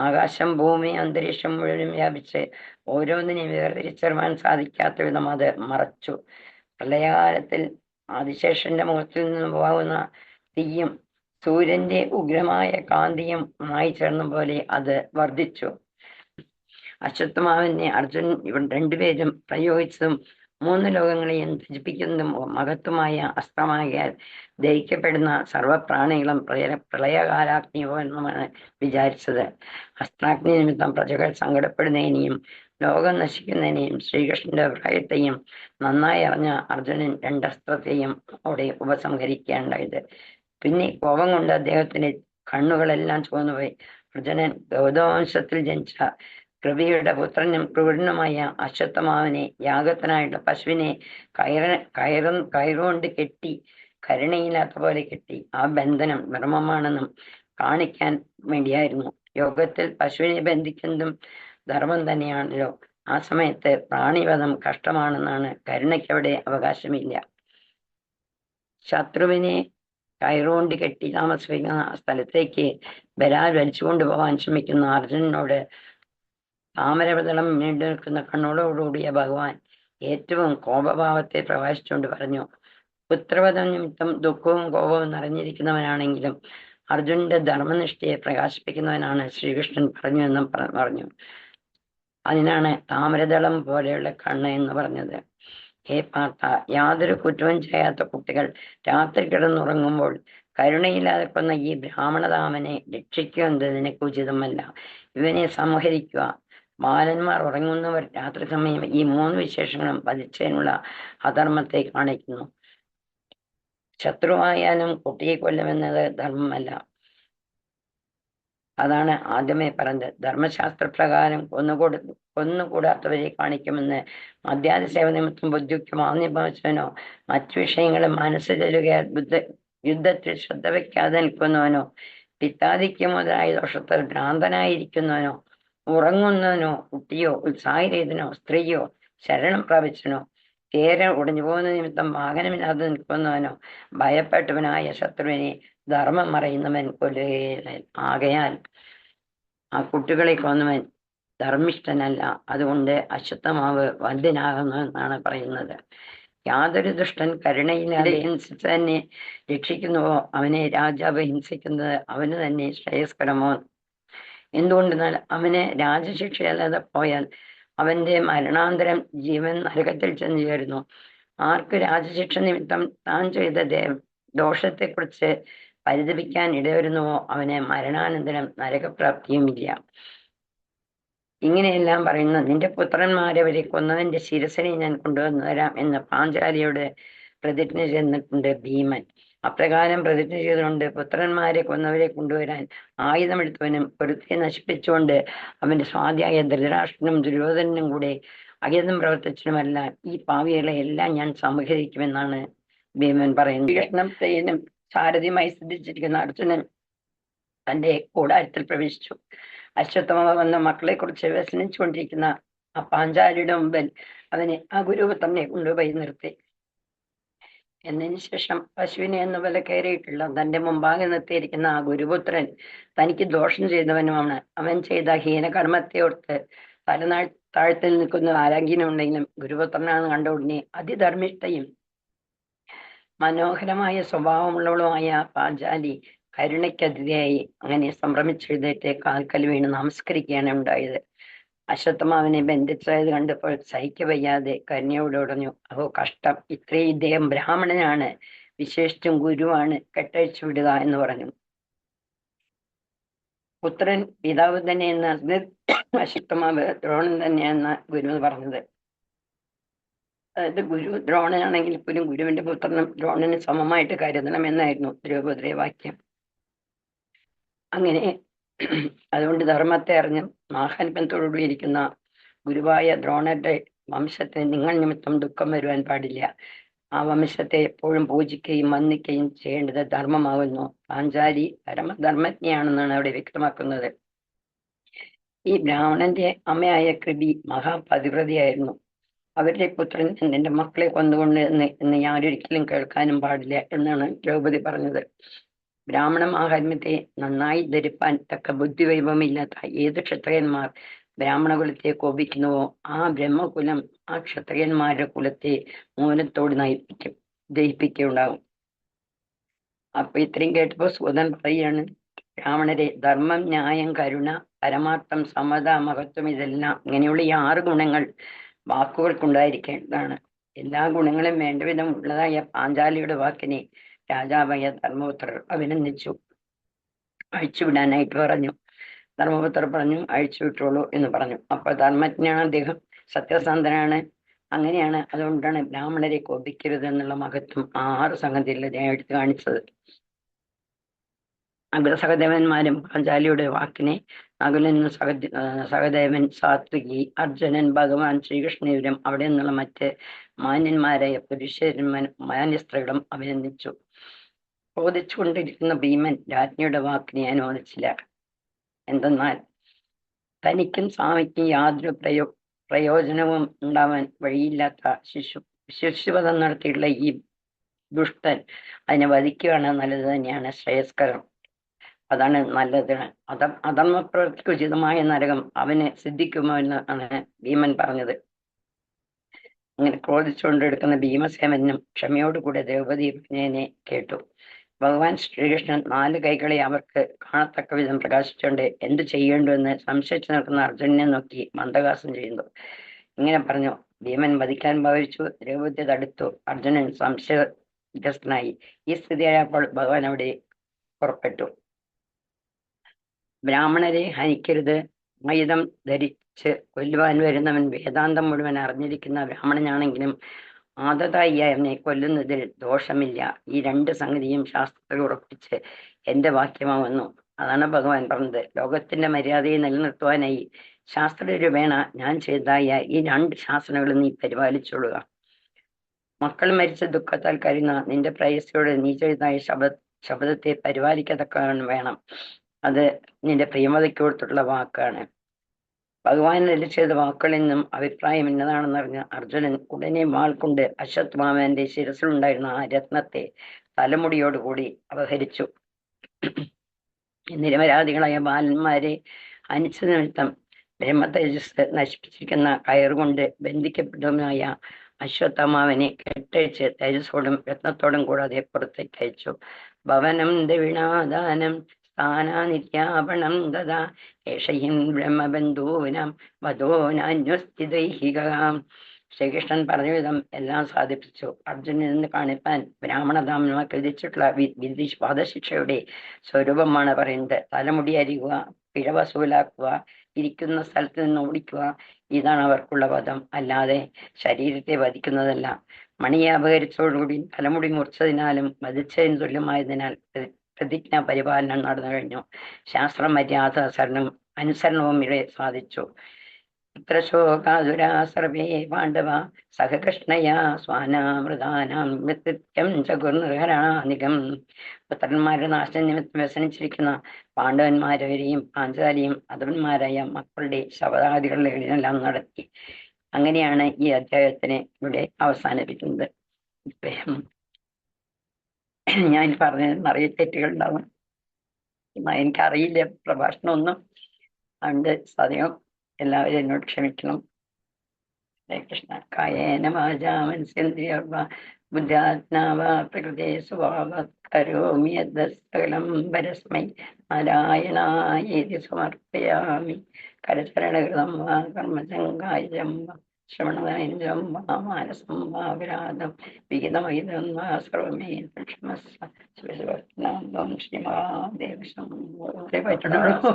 ആകാശം, ഭൂമി, അന്തരീക്ഷം മുഴുവനും വ്യാപിച്ച് ഓരോന്നിനെയും വേർതിരിച്ചറിയാൻ സാധിക്കാത്ത വിധം അത് മറച്ചു. പ്രളയകാലത്തിൽ ആദിശേഷന്റെ മുഖത്തിൽ നിന്ന് പോകാവുന്ന തീയും സൂര്യന്റെ ഉഗ്രമായ കാന്തിയും മായി ചേർന്ന പോലെ അത് വർദ്ധിച്ചു. അശ്വത്ഥമാവനെ അർജുനൻ രണ്ടുപേരും പ്രയോഗിച്ചതും 3 ലോകങ്ങളെയും ത്യജിപ്പിക്കുന്നതും മഹത്വമായ അസ്ത്രമാകിയാൽ ദഹിക്കപ്പെടുന്ന സർവപ്രാണികളും പ്രളയകാലാഗ്നിയോന്നാണ് വിചാരിച്ചത്. അസ്ത്രാഗ്നി നിമിത്തം പ്രജകൾ സങ്കടപ്പെടുന്നതിനെയും ലോകം നശിക്കുന്നതിനെയും ശ്രീകൃഷ്ണന്റെ അഭിപ്രായത്തെയും നന്നായി അറിഞ്ഞ അർജുനൻ 2 അസ്ത്രത്തെയും അവിടെ ഉപസംഹരിക്കേണ്ടത്. പിന്നെ കോപം കൊണ്ട് അദ്ദേഹത്തിന്റെ കണ്ണുകളെല്ലാം ചുവന്നുപോയി. അർജുനൻ ഗൗതമവംശത്തിൽ ജനിച്ച കൃപിയുടെ പുത്രനും ക്രൂരനുമായ അശ്വത്ഥമാവനെ യാഗത്തിനായിട്ട് പശുവിനെ കയറുകൊണ്ട് കെട്ടി, കരുണയില്ലാത്ത പോലെ കെട്ടി. ആ ബന്ധനം ധർമ്മമാണെന്നും കാണിക്കാൻ വേണ്ടിയായിരുന്നു. യോഗത്തിൽ പശുവിനെ ബന്ധിക്കുന്നതും ധർമ്മം തന്നെയാണല്ലോ. ആ സമയത്ത് പ്രാണിവധം കഷ്ടമാണെന്നാണ്. കരുണയ്ക്ക് അവിടെ അവകാശമില്ല. ശത്രുവിനെ കയറുകൊണ്ട് കെട്ടി താമസിപ്പിക്കുന്ന സ്ഥലത്തേക്ക് ബലാൽ വലിച്ചുകൊണ്ടുപോകാൻ ശ്രമിക്കുന്ന അർജുനനോട് താമരപതളം നീണ്ടു നിൽക്കുന്ന കണ്ണോടോടുകൂടിയ ഭഗവാൻ ഏറ്റവും കോപഭാവത്തെ പ്രകാശിച്ചുകൊണ്ട് പറഞ്ഞു, പുത്രവധം നിമിത്തം ദുഃഖവും കോപവും നിറഞ്ഞിരിക്കുന്നവനാണെങ്കിലും അർജുനന്റെ ധർമ്മനിഷ്ഠയെ പ്രകാശിപ്പിക്കുന്നവനാണ് ശ്രീകൃഷ്ണൻ പറഞ്ഞു എന്നും പറഞ്ഞു. അതിനാണ് താമരദളം പോലെയുള്ള കണ്ണ് എന്ന് പറഞ്ഞത്. ഹേ പാർത്ഥ, യാതൊരു കുറ്റവും ചെയ്യാത്ത കുട്ടികൾ രാത്രി കിടന്നുറങ്ങുമ്പോൾ കരുണയില്ലാതെ കൊന്ന ഈ ബ്രാഹ്മണതാമനെ രക്ഷിക്കുക എന്നത് നിനക്ക് ഉചിതമല്ല. ഇവനെ സംഹരിക്കുക. ബാലന്മാർ ഉറങ്ങുന്നവർ രാത്രി സമയം ഈ 3 വിശേഷങ്ങളും വധിച്ചതിനുള്ള അധർമ്മത്തെ കാണിക്കുന്നു. ശത്രുവായാലും കുട്ടിയെ കൊല്ലുമെന്നത് ധർമ്മമല്ല. അതാണ് ആദ്യമേ പറഞ്ഞത്. ധർമ്മശാസ്ത്രപ്രകാരം കൊന്നുകൂടാത്തവരെ കാണിക്കുമെന്ന് മദ്യാതി സേവ നിമിത്തം ബുദ്ധിക്ക് മാന്യം ഭവിച്ചവനോ മറ്റു വിഷയങ്ങളും മനസ്സ് ചെല്ലുകയാൽ യുദ്ധത്തിൽ ശ്രദ്ധ വയ്ക്കാതെ നിൽക്കുന്നവനോ പിത്താദിക്ക് മുതലായ ദോഷത്തിൽ ഭ്രാന്തനായിരിക്കുന്നവനോ ഉറങ്ങുന്നവനോ കുട്ടിയോ ഉത്സാഹരഹിതനോ സ്ത്രീയോ ശരണം പ്രാപിച്ചനോ തേര് ഉടഞ്ഞു പോകുന്ന നിമിത്തം വാഹനമില്ലാതെ നിൽക്കുന്നവനോ ഭയപ്പെട്ടവനായ ശത്രുവിനെ ധർമ്മം മറയുന്നവൻ കൊല്ലുകയില്ല. ആകയാൽ ആ കുട്ടികളെ കൊന്നവൻ ധർമ്മിഷ്ഠനല്ല. അതുകൊണ്ട് അശ്വത്ഥമാവ് വന്ധ്യനാകുന്നു എന്നാണ് പറയുന്നത്. യാതൊരു ദുഷ്ടൻ കരുണയില്ലാതെ ഹിംസിച്ച് തന്നെ രക്ഷിക്കുന്നുവോ അവനെ രാജാവ് ഹിംസിക്കുന്നത് അവന് തന്നെ ശ്രേയസ്കരമോ? എന്തുകൊണ്ടെന്നാൽ അവന് രാജശിക്ഷയല്ലാതെ പോയാൽ അവന്റെ മരണാന്തരം ജീവൻ നരകത്തിൽ ചെന്നു ചേരുന്നു. ആർക്ക് രാജശിക്ഷ നിമിത്തം താൻ ചെയ്ത ദോഷത്തെക്കുറിച്ച് പരിതപിക്കാൻ ഇടവരുന്നുവോ അവന് മരണാനന്തരം നരകപ്രാപ്തിയുമില്ല. ഇങ്ങനെയെല്ലാം പറയുന്ന നിന്റെ പുത്രന്മാരെ വരെ കൊന്നവന്റെ ശിരസിനെ ഞാൻ കൊണ്ടുവന്നു തരാം എന്ന് പാഞ്ചാലിയോട് പ്രതിജ്ഞ ചെയ്തിട്ടുണ്ട് ഭീമൻ. അപ്രകാരം പ്രതിജ്ഞ ചെയ്തുകൊണ്ട് പുത്രന്മാരെ കൊന്നവരെ കൊണ്ടുവരാൻ ആയുധമെടുത്തവനും പൊരുത്തിയെ നശിപ്പിച്ചുകൊണ്ട് അവന്റെ സ്വാതിയായ ധൃതരാഷ്ട്രനും ദുര്യോധനനും കൂടെ അഹിതം പ്രവർത്തിച്ചതുമല്ല ഈ പാവികളെ എല്ലാം ഞാൻ സംഹരിക്കുമെന്നാണ് ഭീമൻ പറയുന്നത്. കൃഷ്ണപ്രിയനും സാരഥിയുമായി സിദ്ധിച്ചിരിക്കുന്ന അർജുനൻ തന്റെ കൂടാരത്തിൽ പ്രവേശിച്ചു. അശ്വത്ഥമാവ വന്ന മക്കളെ കുറിച്ച് വ്യസനിച്ചുകൊണ്ടിരിക്കുന്ന ആ പാഞ്ചാലിയുടെ മുമ്പിൽ അവനെ ആ ഗുരുപുത്രനെ കൊണ്ടുപോയി നിർത്തി. എന്നതിന് ശേഷം പശുവിനെ എന്ന പോലെ കയറിയിട്ടുള്ള തന്റെ മുമ്പാകെ നിർത്തിയിരിക്കുന്ന ആ ഗുരുപുത്രൻ തനിക്ക് ദോഷം ചെയ്തവനുമാണ്. അവൻ ചെയ്ത ഹീനകർമ്മത്തെ ഓർത്ത് താഴ്ത്തിൽ നിൽക്കുന്ന ആരാഗ്യനുണ്ടെങ്കിലും ഗുരുപുത്രനാണ് കണ്ട ഉടനെ അതിധർമ്മിഷ്ഠയും മനോഹരമായ സ്വഭാവമുള്ളവളുമായ പാഞ്ചാലി കരുണയ്ക്കതിഥിയായി അങ്ങനെ സംഭ്രമിച്ചെഴുന്നേറ്റ് കാൽക്കൽ വീണ് നമസ്കരിക്കുകയാണ് ഉണ്ടായത്. അശ്വത്ഥമാവിനെ ബന്ധിച്ചത് കണ്ടപ്പോൾ സഹിക്കവയ്യാതെ കരുണയോട് പറഞ്ഞു, അഹോ കഷ്ടം, ഇത്രയും ഇദ്ദേഹം ബ്രാഹ്മണനാണ്, വിശേഷിച്ചും ഗുരുവാണ്, കെട്ടഴിച്ചു വിടുക എന്ന് പറഞ്ഞു. പുത്രൻ പിതാവ് തന്നെ എന്ന് അശ്വത്ഥമാവ് ദ്രോണൻ തന്നെയെന്ന ഗുരു പറഞ്ഞത്. അതായത് ഗുരു ദ്രോണനാണെങ്കിൽ പോലും ഗുരുവിന്റെ പുത്രനും ദ്രോണന് സമമായിട്ട് കരുതണമെന്നായിരുന്നു ദ്രൗപദിയുടെ വാക്യം. അങ്ങനെ അതുകൊണ്ട് ധർമ്മത്തെ അറിഞ്ഞ് മാഹാത്മ്യത്തോടുകൂടി ഇരിക്കുന്ന ഗുരുവായ ദ്രോണരുടെ വംശത്തെ നിങ്ങൾ നിമിത്തം ദുഃഖം വരുവാൻ പാടില്ല. ആ വംശത്തെ എപ്പോഴും പൂജിക്കുകയും വന്ദിക്കുകയും ചെയ്യേണ്ടത് ധർമ്മമാകുന്നു. പാഞ്ചാലി പരമധർമ്മജ്ഞയാണെന്നാണ് അവിടെ വ്യക്തമാക്കുന്നത്. ഈ ബ്രാഹ്മണന്റെ അമ്മയായ കൃപി മഹാപതിവ്രതയായിരുന്നു. അവരുടെ പുത്രൻ എന്റെ മക്കളെ കൊന്നുകൊണ്ട് എന്ന് ഞാനൊരിക്കലും കേൾക്കാനും പാടില്ല എന്നാണ് ദ്രൗപദി പറഞ്ഞത്. ബ്രാഹ്മണ മാഹാത്മ്യത്തെ നന്നായി ധരിപ്പാൻ തക്ക ബുദ്ധിവൈഭവമില്ലാത്ത ഏത് ക്ഷത്രിയന്മാർ ബ്രാഹ്മണകുലത്തെ കോപിക്കുന്നുവോ ആ ബ്രഹ്മകുലം ആ ക്ഷത്രിയന്മാരുടെ കുലത്തെ മൂലത്തോട് ദഹിപ്പിക്കുകയുണ്ടാകും. അപ്പൊ ഇത്രയും കേട്ടപ്പോ സൂതൻ പറയുകയാണ്, ബ്രാഹ്മണരെ ധർമ്മം, ന്യായം, കരുണ, പരമാർത്ഥം, സമത, മഹത്വം ഇതെല്ലാം ഇങ്ങനെയുള്ള ഈ 6 ഗുണങ്ങൾ വാക്കുകൾക്കുണ്ടായിരിക്കേണ്ടതാണ്. എല്ലാ ഗുണങ്ങളും വേണ്ടവിധം ഉള്ളതായ പാഞ്ചാലിയുടെ വാക്കിനെ രാജാവായ ധർമ്മപുത്രർ അഭിനന്ദിച്ചു. അഴിച്ചുവിടാനായിട്ട് പറഞ്ഞു. ധർമ്മപുത്രർ പറഞ്ഞു, അഴിച്ചുവിട്ടോളൂ എന്ന് പറഞ്ഞു. അപ്പൊ ധർമ്മജ്ഞനാണ് അദ്ദേഹം, സത്യസന്ധനാണ്. അങ്ങനെയാണ്, അതുകൊണ്ടാണ് ബ്രാഹ്മണരെ കോപിക്കരുത് എന്നുള്ള മഹത്വം 6 സംഗതിയിൽ ഞാൻ എടുത്തു കാണിച്ചത്. അഗ്രസഹദേവന്മാരും പാഞ്ചാലിയുടെ വാക്കിനെ നകുലൻ, സഹദേവൻ, സാത്വികി, അർജുനൻ, ഭഗവാൻ ശ്രീകൃഷ്ണനും അവിടെ നിന്നുള്ള മറ്റ് മാന്യന്മാരായ മാന്യസ്ത്രീകളും അഭിനന്ദിച്ചു. ചോദിച്ചുകൊണ്ടിരിക്കുന്ന ഭീമൻ രാജ്ഞിയുടെ വാക്കിനെ അനുവദിച്ചില്ല. എന്തെന്നാൽ തനിക്കും സ്വാമിക്കും യാതൊരു പ്രയോജനവും ഉണ്ടാവാൻ വഴിയില്ലാത്ത ശിശുവധം നടത്തിയിട്ടുള്ള ഈ ദുഷ്ടൻ അതിനെ വധിക്കുകയാണ് നല്ലത്, തന്നെയാണ് ശ്രേയസ്കരം. അതാണ് നല്ലത്. അധർമ്മപ്രവൃത്തിക്ക് ഉചിതമായ നരകം അവന് സിദ്ധിക്കുമോ എന്നാണ് ഭീമൻ പറഞ്ഞത്. അങ്ങനെ ക്രോധിച്ചുകൊണ്ടെടുക്കുന്ന ഭീമസേനനും ക്ഷമയോടുകൂടെ ദ്രൗപദി പറഞ്ഞതിനെ കേട്ടു. ഭഗവാൻ ശ്രീകൃഷ്ണൻ 4 കൈകളെ അവർക്ക് കാണത്തക്ക വിധം പ്രകാശിച്ചുകൊണ്ട് എന്തു ചെയ്യേണ്ടുവെന്ന് സംശയിച്ചു നിൽക്കുന്ന അർജുനനെ നോക്കി മന്ദഹാസം ചെയ്യുന്നു. ഇങ്ങനെ പറഞ്ഞു. ഭീമൻ വധിക്കാൻ ഭാവിച്ചു. ദ്രൗപദി തടുത്തു. അർജുനൻ സംശയഗ്രസ്തനായി. ഈ സ്ഥിതിയായപ്പോൾ ഭഗവാൻ അവിടെ പുറപ്പെട്ടു. ബ്രാഹ്മണരെ ഹനിക്കരുത്. ആയുധം ധരിച്ച് കൊല്ലുവാൻ വരുന്നവൻ വേദാന്തം മുഴുവൻ അറിഞ്ഞിരിക്കുന്ന ബ്രാഹ്മണനാണെങ്കിലും ആദതായി അവനെ കൊല്ലുന്നതിൽ ദോഷമില്ല. ഈ 2 സംഗതിയും ശാസ്ത്രത്തിൽ ഉറപ്പിച്ച് എന്റെ വാക്യമാവുന്നു. അതാണ് ഭഗവാൻ പറഞ്ഞത്. ലോകത്തിന്റെ മര്യാദയെ നിലനിർത്തുവാനായി ശാസ്ത്രരൂപേണ ഞാൻ ചെയ്തതായ ഈ 2 ശാസനകളും നീ പരിപാലിച്ചോളുക. മക്കൾ മരിച്ച ദുഃഖത്താൽ കരുന്ന നിന്റെ പ്രയസ്സയോട് നീ ചെയ്തതായ ശബ്ദത്തെ പരിപാലിക്കത്തക്ക വേണം. അത് നിന്റെ പ്രിയമതയ്ക്ക് കൊടുത്തിട്ടുള്ള വാക്കാണ്. ഭഗവാൻ ചെയ്ത വാക്കുകളിൽ നിന്നും അഭിപ്രായം എന്നതാണെന്നറിഞ്ഞ അർജുനൻ ഉടനെ വാൾ കൊണ്ട് അശ്വത്ഥാമാവിന്റെ ശിരസിലുണ്ടായിരുന്ന ആ രത്നത്തെ തലമുടിയോടുകൂടി അപഹരിച്ചു. നിരപരാധികളായ ബാലന്മാരെ ഹനിച്ച നിമിത്തം ബ്രഹ്മതേജസ് നശിപ്പിച്ചിരിക്കുന്ന കയറുകൊണ്ട് ബന്ധിക്കപ്പെട്ടതുമായ അശ്വത്ഥാമാവിനെ കെട്ടഴിച്ച് തേജസ്സോടും രത്നത്തോടും കൂടാതെ പുറത്തേക്ക് അയച്ചു. ഭവനം ദ്രവിണാദാനം സ്ഥാനാനിത്യാപണം ദദാ ഏഷയിൻ ബ്രഹ്മബന്ധൂനാം വധോനാന്യസ്ഥിതൈഹികാം. ശ്രീകൃഷ്ണൻ പറഞ്ഞ വിധം എല്ലാം സാധിപ്പിച്ചു. അർജുനൻ എന്ന് കാണിപ്പാൻ ബ്രാഹ്മണധാമന്മാർക്ക് വിധിച്ചിട്ടുള്ള വധശിക്ഷയുടെ സ്വരൂപമാണ് പറയുന്നത്. തലമുടി അരിയുക, പിഴ വസൂലാക്കുക, ഇരിക്കുന്ന സ്ഥലത്ത് നിന്ന് ഓടിക്കുക, ഇതാണ് അവർക്കുള്ള വധം. അല്ലാതെ ശരീരത്തെ വധിക്കുന്നതല്ല. മണിയെ അപഹരിച്ചതോടുകൂടി തലമുടി മുറിച്ചതിനാലും വധിച്ചതിന് തുല്യമായതിനാൽ പ്രതിജ്ഞാ പരിപാലനം നടന്നു കഴിഞ്ഞു. ശാസ്ത്ര മര്യാദ അനുസരണവും ഇവിടെ സാധിച്ചു. പുത്രശോകാതുരാ സർവേ പാണ്ഡവ സഹകൃഷ്ണയാ സ്വാനാമൃതാനാം മൃത്യം ചകുർനിർഹരാനികം. പുത്രന്മാരുടെ നാശന നിമിത്തം വ്യസനിച്ചിരിക്കുന്ന പാണ്ഡവന്മാരവരെയും പാഞ്ചാലിയും അധവന്മാരായ മക്കളുടെ ശവദാദികളുടെ എല്ലാം നടത്തി. അങ്ങനെയാണ് ഈ അധ്യായത്തിനെ ഇവിടെ അവസാനിപ്പിക്കുന്നത്. ഞാൻ പറഞ്ഞത് നിറയെ തെറ്റുകൾ ഉണ്ടാവും. എനിക്കറിയില്ല പ്രഭാഷണമൊന്നും. അതുകൊണ്ട് സദയം എല്ലാവരും എന്നോട് ക്ഷമിക്കണം. ഹരേ കൃഷ്ണ. കായേന വാചാ മനസേന്ദ്രിയർവ ബുദ്ധ്യാത്മാവാ പ്രകൃതേ സ്വഭാവാത് കരോമി യദ്സകലം പരസ്മൈ നാരായണായേതി സമർപ്പയാമി. കരചരണകൃതം വാ കർമ്മചങ്കായം വാ ശ്രവണദാനം വാ മാനസം വാ വിരാതം വിഹിതമഹിതം വാ സർവമേ ക്ഷമസ്വം ശ്രീമഹാദേവശം പറ്റണോ.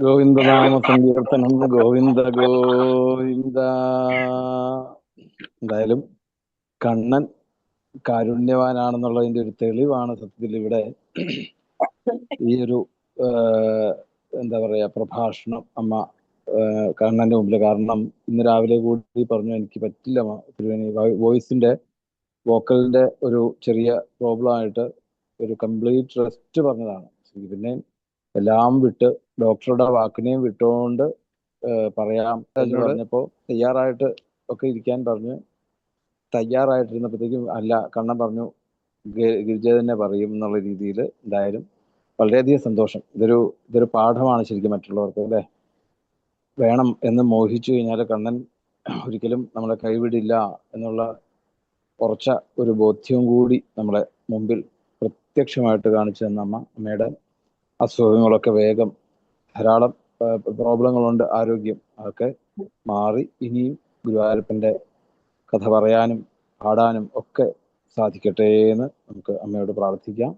ഗോവിന്ദനാമ സങ്കീർത്തനം. ഗോവിന്ദ ഗോവിന്ദ. എന്തായാലും കണ്ണൻ കാരുണ്യവാനാണെന്നുള്ളതിന്റെ ഒരു തെളിവാണ് സത്യത്തിൽ ഇവിടെ ഈ ഒരു എന്താ പറയാ പ്രഭാഷണം അമ്മ കണ്ണന്റെ മുമ്പിൽ. കാരണം ഇന്ന് രാവിലെ കൂടി പറഞ്ഞു എനിക്ക് പറ്റില്ല തിരുവേണി, വോയിസിന്റെ വോക്കലിന്റെ ഒരു ചെറിയ പ്രോബ്ലം ആയിട്ട് ഒരു കംപ്ലീറ്റ് റെസ്റ്റ് പറഞ്ഞതാണ്. പിന്നെ എല്ലാം വിട്ട് ഡോക്ടറുടെ വാക്കിനെയും വിട്ടുകൊണ്ട് പറയാം എന്ന് പറഞ്ഞപ്പോ തയ്യാറായിട്ട് ഒക്കെ ഇരിക്കാൻ പറഞ്ഞ് തയ്യാറായിട്ടിരുന്നപ്പോഴത്തേക്കും അല്ല, കണ്ണൻ പറഞ്ഞു ഗിരിജ തന്നെ പറയും എന്നുള്ള രീതിയിൽ. എന്തായാലും വളരെയധികം സന്തോഷം. ഇതൊരു പാഠമാണ് ശരിക്കും മറ്റുള്ളവർക്ക്, അല്ലേ? വേണം എന്ന് മോഹിച്ചു കഴിഞ്ഞാൽ കണ്ണൻ ഒരിക്കലും നമ്മളെ കൈവിടില്ല എന്നുള്ള ഉറച്ച ഒരു ബോധ്യവും കൂടി നമ്മളെ മുമ്പിൽ പ്രത്യക്ഷമായിട്ട് കാണിച്ചു തന്ന അമ്മയുടെ അസുഖങ്ങളൊക്കെ വേഗം, ധാരാളം പ്രോബ്ലങ്ങളുണ്ട് ആരോഗ്യം, അതൊക്കെ മാറി ഇനിയും ഗുരുവായൂരപ്പൻ്റെ കഥ പറയാനും പാടാനും ഒക്കെ സാധിക്കട്ടെ എന്ന് നമുക്ക് അമ്മയോട് പ്രാർത്ഥിക്കാം.